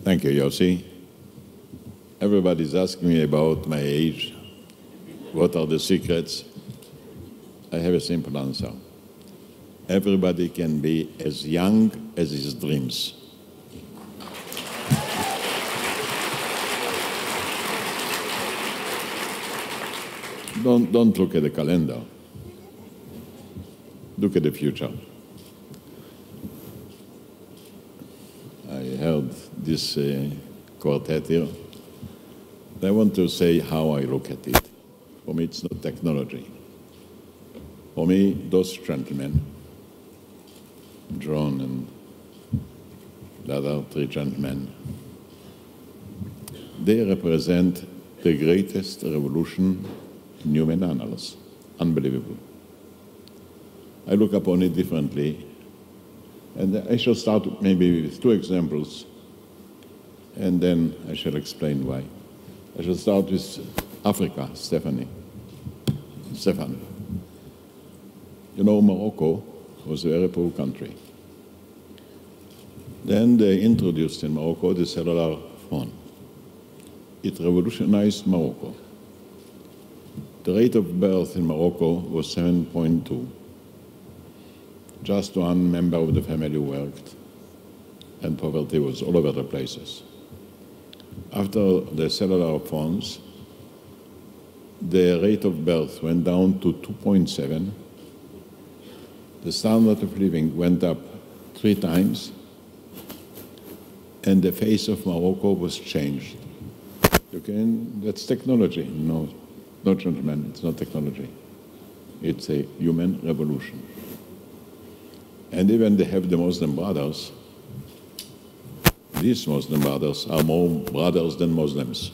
Thank you, Yossi. Everybody's asking me about my age. What are the secrets? I have a simple answer. Everybody can be as young as his dreams. Don't look at the calendar. Look at the future. I heard this quartet here. I want to say how I look at it. For me, it's not technology. For me, those gentlemen, John and the other three gentlemen, they represent the greatest revolution in human annals. Unbelievable. I look upon it differently. And I shall start maybe with two examples, and then I shall explain why. I shall start with Africa, Stefan. You know, Morocco was a very poor country. Then they introduced in Morocco the cellular phone. It revolutionized Morocco. The rate of birth in Morocco was 7.2. Just one member of the family worked, and poverty was all over the places. After the cellular phones, the rate of birth went down to 2.7. The standard of living went up 3 times, and the face of Morocco was changed. That's technology. No, gentlemen, it's not technology. It's a human revolution. And even they have the Muslim brothers. These Muslim brothers are more brothers than Muslims.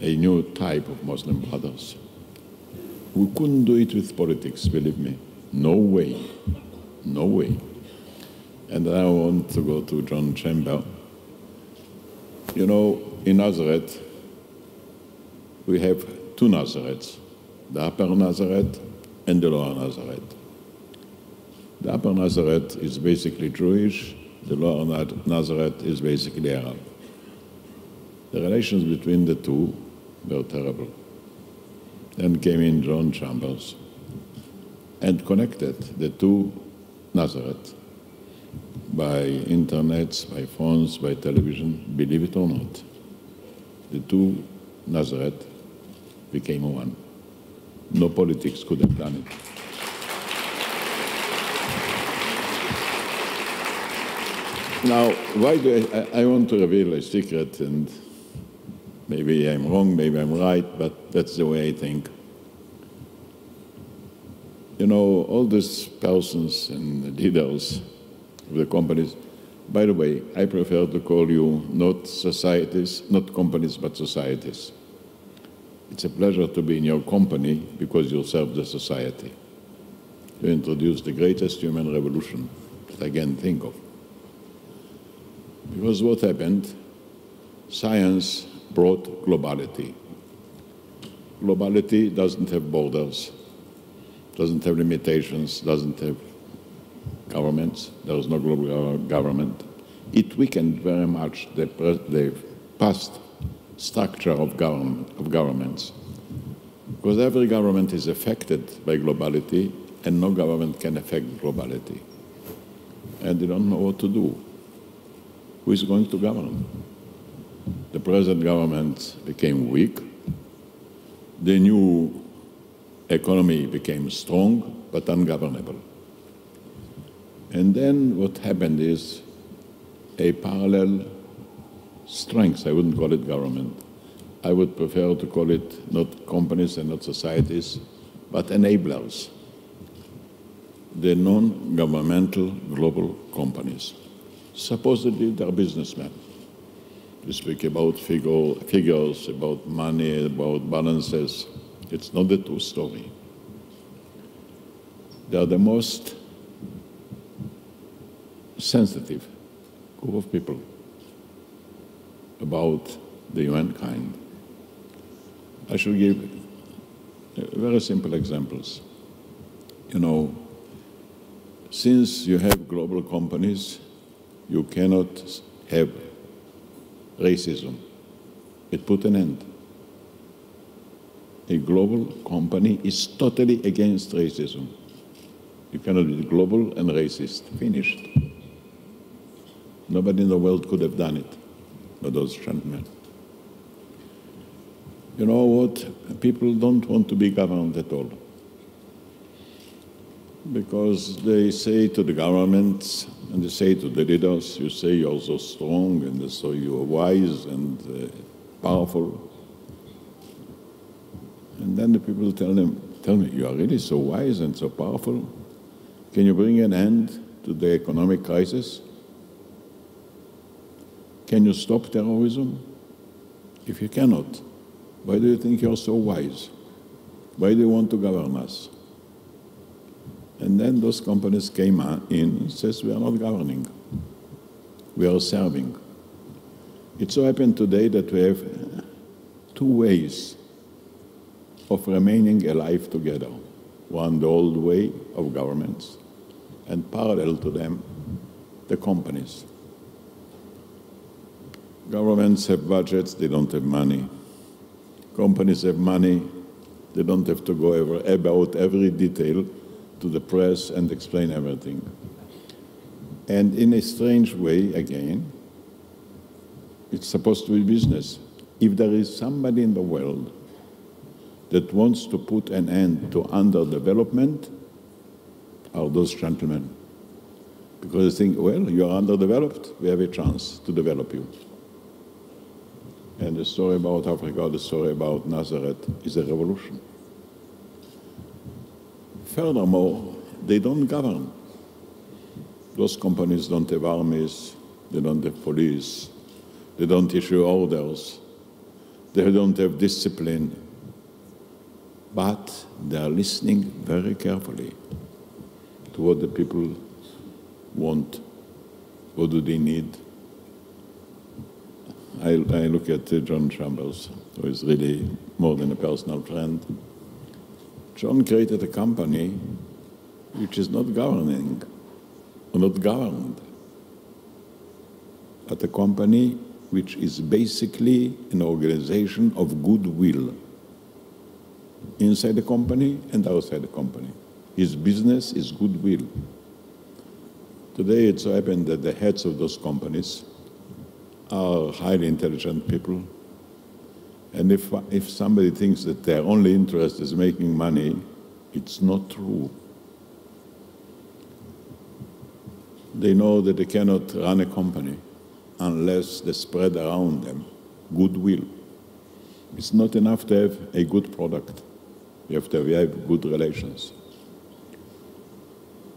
A new type of Muslim brothers. We couldn't do it with politics, believe me. No way. No way. And I want to go to John Chamber. You know, in Nazareth, we have 2 Nazareths, the Upper Nazareth and the Lower Nazareth. The Upper Nazareth is basically Jewish, the Lower Nazareth is basically Arab. The relations between the two were terrible. Then came in John Chambers and connected the 2 Nazareth by internet, by phones, by television, believe it or not. The 2 Nazareth became one. No politics could have done it. Now, why do I want to reveal a secret, and maybe I'm wrong, maybe I'm right, but that's the way I think. You know, all these persons and leaders of the companies, by the way, I prefer to call you not societies, not companies, but societies. It's a pleasure to be in your company because you serve the society. You introduce the greatest human revolution that I can think of. Because what happened, science brought globality. Globality doesn't have borders, doesn't have limitations, doesn't have governments. There is no global government. It weakened very much the past structure of governments. Because every government is affected by globality, and no government can affect globality. And they don't know what to do. Who is going to govern? The present government became weak. The new economy became strong, but ungovernable. And then what happened is a parallel strength. I wouldn't call it government. I would prefer to call it not companies and not societies, but enablers. The non-governmental global companies. Supposedly they're businessmen. We speak about figures, about money, about balances. It's not the true story. They are the most sensitive group of people about the humankind. I shall give very simple examples. You know, since you have global companies, you cannot have racism. It put an end. A global company is totally against racism. You cannot be global and racist. Finished. Nobody in the world could have done it but those gentlemen. You know what? People don't want to be governed at all. Because they say to the governments and they say to the leaders, you say you're so strong and so you're wise and powerful. And then the people tell me, you are really so wise and so powerful? Can you bring an end to the economic crisis? Can you stop terrorism? If you cannot, why do you think you're so wise? Why do you want to govern us? And then those companies came in and says, we are not governing. We are serving. It so happened today that we have two ways of remaining alive together. One, the old way of governments, and parallel to them, the companies. Governments have budgets, they don't have money. Companies have money, they don't have to go about every detail to the press and explain everything. And in a strange way, again, it's supposed to be business. If there is somebody in the world that wants to put an end to underdevelopment, are those gentlemen. Because they think, well, you're underdeveloped, we have a chance to develop you. And the story about Africa, the story about Nazareth is a revolution. Furthermore, they don't govern. Those companies don't have armies, they don't have police, they don't issue orders, they don't have discipline. But they are listening very carefully to what the people want, what do they need. I look at John Chambers, who is really more than a personal friend. John created a company which is not governing, or not governed, but a company which is basically an organization of goodwill inside the company and outside the company. His business is goodwill. Today it so happened that the heads of those companies are highly intelligent people. And if somebody thinks that their only interest is making money, it's not true. They know that they cannot run a company unless they spread around them goodwill. It's not enough to have a good product. You have to have good relations.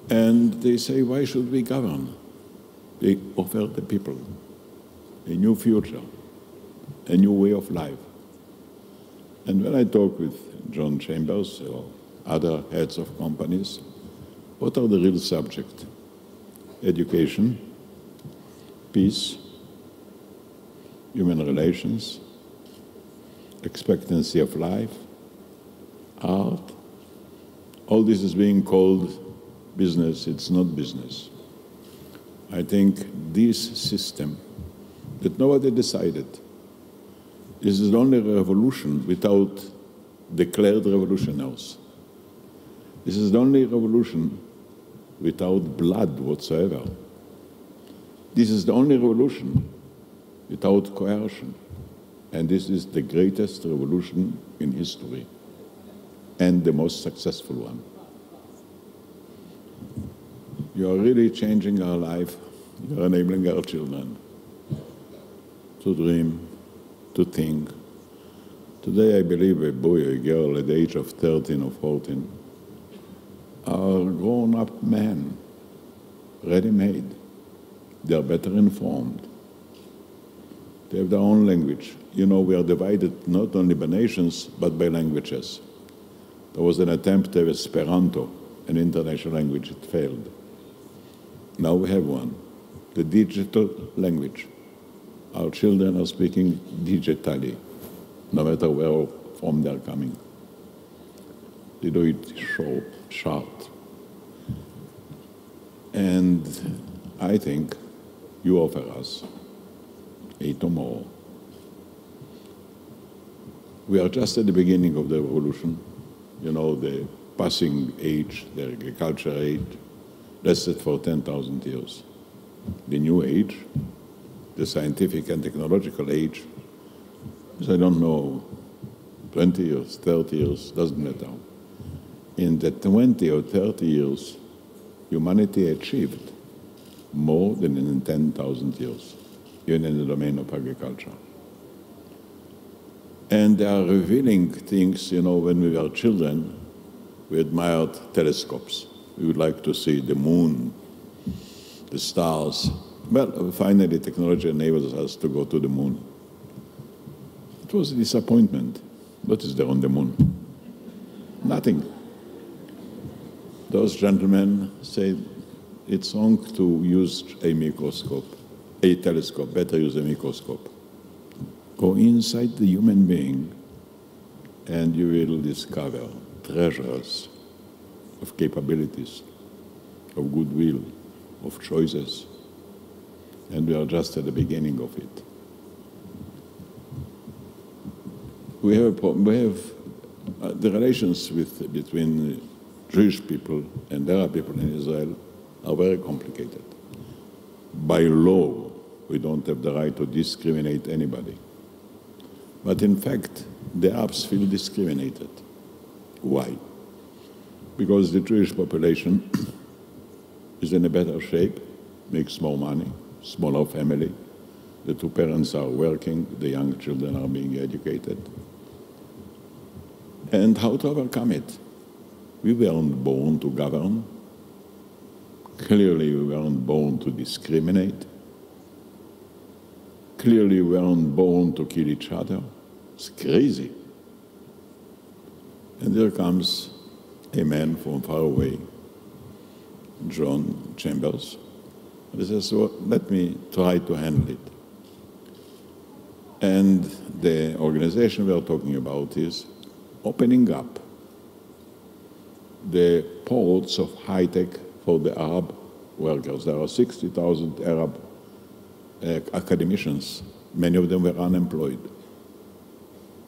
And they say, why should we govern? They offer the people a new future, a new way of life. And when I talk with John Chambers or other heads of companies, what are the real subjects? Education, peace, human relations, expectancy of life, art. All this is being called business. It's not business. I think this system that nobody decided, this is the only revolution without declared revolutionaries. This is the only revolution without blood whatsoever. This is the only revolution without coercion. And this is the greatest revolution in history and the most successful one. You are really changing our life. You are enabling our children to dream, to think. Today, I believe a boy or a girl at the age of 13 or 14 are grown-up men, ready-made. They are better informed. They have their own language. You know, we are divided not only by nations, but by languages. There was an attempt to have Esperanto, an international language. It failed. Now we have one, the digital language. Our children are speaking digitally, no matter where from they're coming. They do it sharp. And I think you offer us a tomorrow. We are just at the beginning of the revolution. You know, the passing age, the agriculture age, lasted for 10,000 years. The new age, the scientific and technological age, is, I don't know, 20 years, 30 years, doesn't matter. In the 20 or 30 years, humanity achieved more than in 10,000 years, even in the domain of agriculture. And they are revealing things, you know, when we were children, we admired telescopes. We would like to see the moon, the stars. Well, finally, technology enables us to go to the moon. It was a disappointment. What is there on the moon? Nothing. Those gentlemen said it's wrong to use a microscope, a telescope, better use a microscope. Go inside the human being and you will discover treasures of capabilities, of goodwill, of choices. And we are just at the beginning of it. We have the relations between Jewish people and Arab people in Israel are very complicated. By law, we don't have the right to discriminate anybody. But in fact, the Arabs feel discriminated. Why? Because the Jewish population is in a better shape, makes more money, smaller family, the two parents are working, the young children are being educated. And how to overcome it? We weren't born to govern. Clearly, we weren't born to discriminate. Clearly, we weren't born to kill each other. It's crazy. And there comes a man from far away, John Chambers. He says, well, let me try to handle it. And the organization we are talking about is opening up the ports of high-tech for the Arab workers. There are 60,000 Arab academicians. Many of them were unemployed.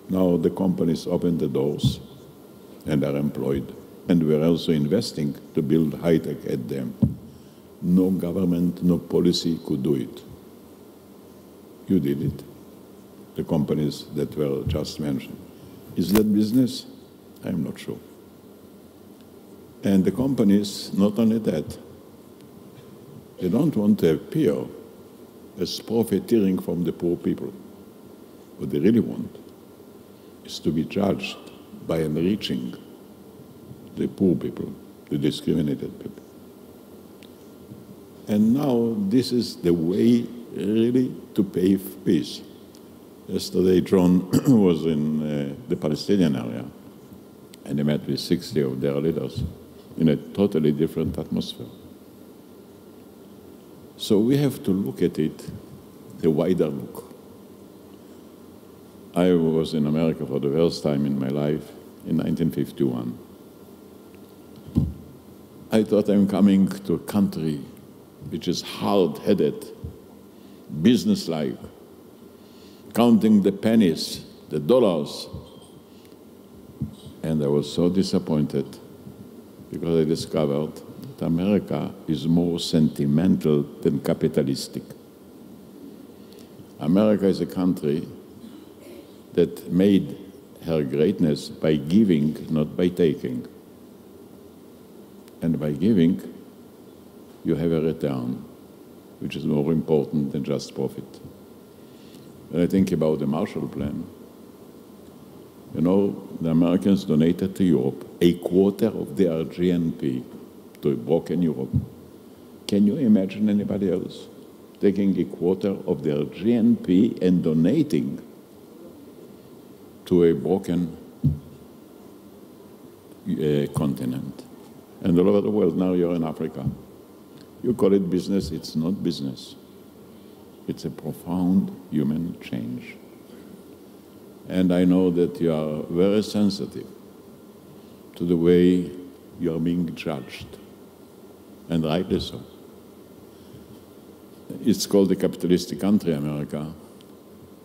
Now the companies open the doors and are employed. And we're also investing to build high-tech at them. No government, no policy could do it. You did it. The companies that were just mentioned. Is that business? I'm not sure. And the companies, not only that, they don't want to appear as profiteering from the poor people. What they really want is to be judged by enriching the poor people, the discriminated people. And now this is the way really to pave peace. Yesterday, John was in the Palestinian area, and he met with 60 of their leaders in a totally different atmosphere. So we have to look at it, the wider look. I was in America for the first time in my life in 1951. I thought I'm coming to a country which is hard-headed, businesslike, counting the pennies, the dollars. And I was so disappointed because I discovered that America is more sentimental than capitalistic. America is a country that made her greatness by giving, not by taking. And by giving, you have a return, which is more important than just profit. When I think about the Marshall Plan, you know, the Americans donated to Europe a quarter of their GNP to a broken Europe. Can you imagine anybody else taking a quarter of their GNP and donating to a broken continent? And all over the world, now you're in Africa. You call it business, it's not business. It's a profound human change. And I know that you are very sensitive to the way you are being judged, and rightly so. It's called a capitalistic country, America,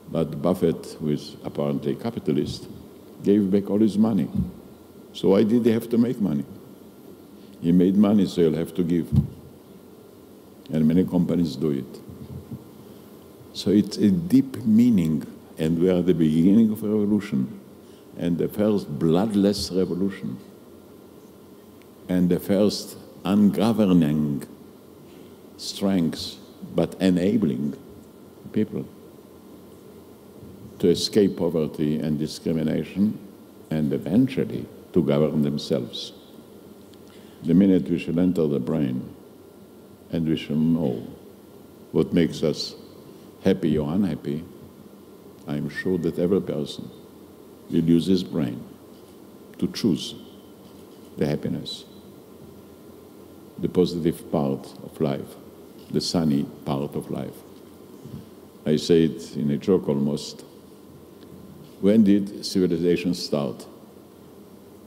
But Buffett, who is apparently a capitalist, gave back all his money. So why did he have to make money? He made money, so he'll have to give. And many companies do it. So it's a deep meaning, and we are at the beginning of a revolution, and the first bloodless revolution, and the first ungoverning strengths, but enabling people to escape poverty and discrimination, and eventually to govern themselves. The minute we shall enter the brain, and we shall know what makes us happy or unhappy, I'm sure that every person will use his brain to choose the happiness, the positive part of life, the sunny part of life. I say it in a joke almost. When did civilization start?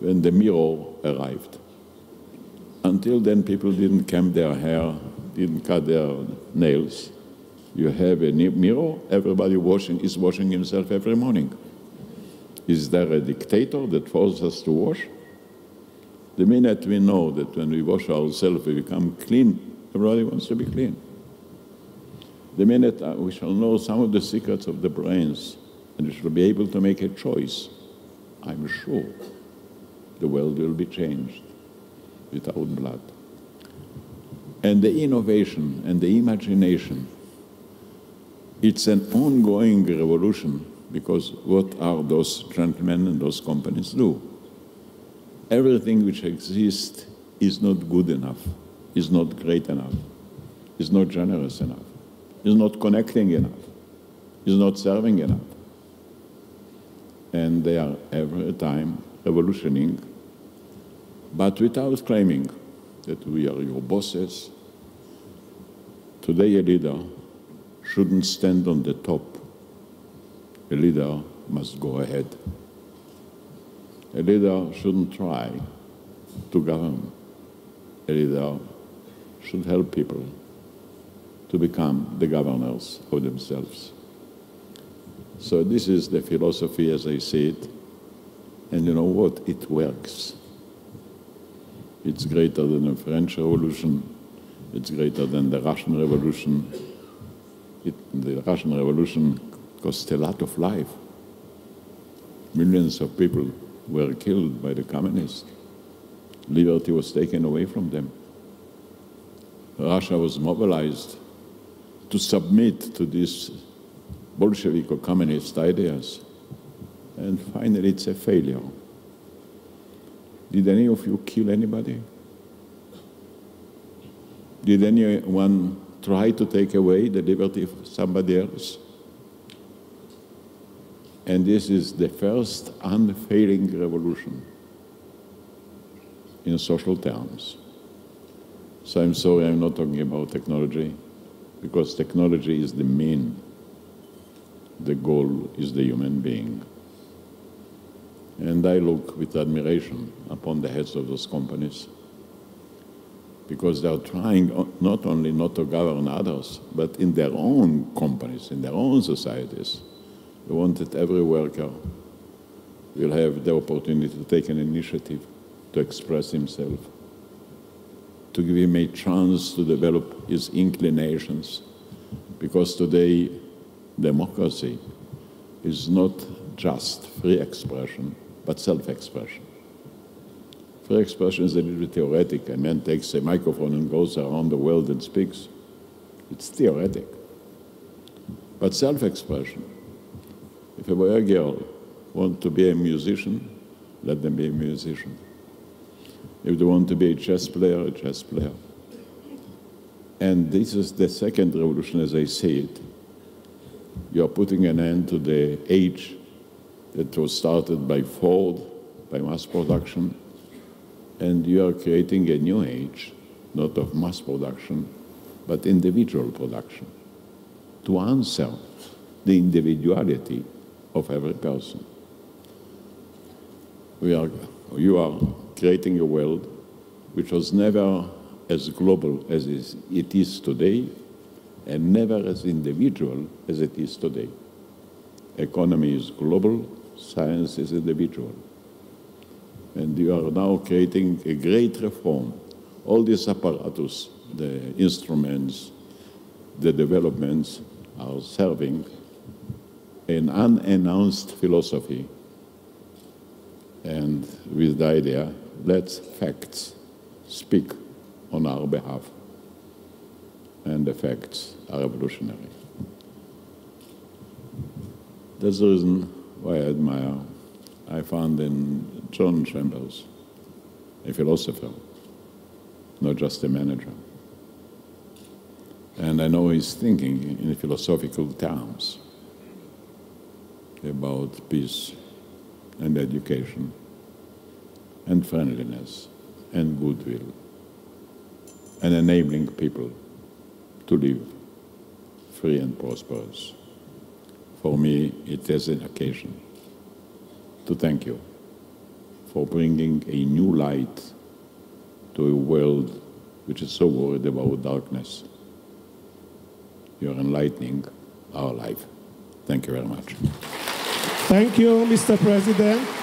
When the mirror arrived. Until then, people didn't comb their hair, didn't cut their nails. You have a mirror, everybody is washing himself every morning. Is there a dictator that forces us to wash? The minute we know that when we wash ourselves we become clean, everybody wants to be clean. The minute we shall know some of the secrets of the brains, and we shall be able to make a choice, I'm sure the world will be changed without blood. And the innovation and the imagination, it's an ongoing revolution, because what are those gentlemen and those companies do? Everything which exists is not good enough, is not great enough, is not generous enough, is not connecting enough, is not serving enough. And they are every time revolutioning, but without claiming that we are your bosses. Today a leader shouldn't stand on the top. A leader must go ahead. A leader shouldn't try to govern. A leader should help people to become the governors of themselves. So this is the philosophy as I see it. And you know what? It works. It's greater than the French Revolution. It's greater than the Russian Revolution. The Russian Revolution cost a lot of life. Millions of people were killed by the communists. Liberty was taken away from them. Russia was mobilized to submit to these Bolshevik or communist ideas. And finally, it's a failure. Did any of you kill anybody? Did anyone try to take away the liberty of somebody else? And this is the first unfailing revolution in social terms. So I'm sorry I'm not talking about technology, because technology is the mean. The goal is the human being. And I look with admiration upon the heads of those companies, because they are trying not only not to govern others, but in their own companies, in their own societies. They want that every worker will have the opportunity to take an initiative, to express himself, to give him a chance to develop his inclinations. Because today, democracy is not just free expression, but self-expression. Free expression is a little bit theoretic. A man takes a microphone and goes around the world and speaks. It's theoretic. But self-expression, if a boy or girl want to be a musician, let them be a musician. If they want to be a chess player, a chess player. And this is the second revolution as I see it. You are putting an end to the age that was started by Ford, by mass production, and you are creating a new age, not of mass production, but individual production, to answer the individuality of every person. You are creating a world which was never as global as it is today, and never as individual as it is today. Economy is global, science is individual. And you are now creating a great reform. All this apparatus, the instruments, the developments are serving an unannounced philosophy. And with the idea, let facts speak on our behalf. And the facts are revolutionary. That's the reason why I found in John Chambers a philosopher, not just a manager. And I know he's thinking in philosophical terms about peace and education and friendliness and goodwill and enabling people to live free and prosperous. For me, it is an occasion to thank you for bringing a new light to a world which is so worried about darkness. You're enlightening our life. Thank you very much. Thank you, Mr. President.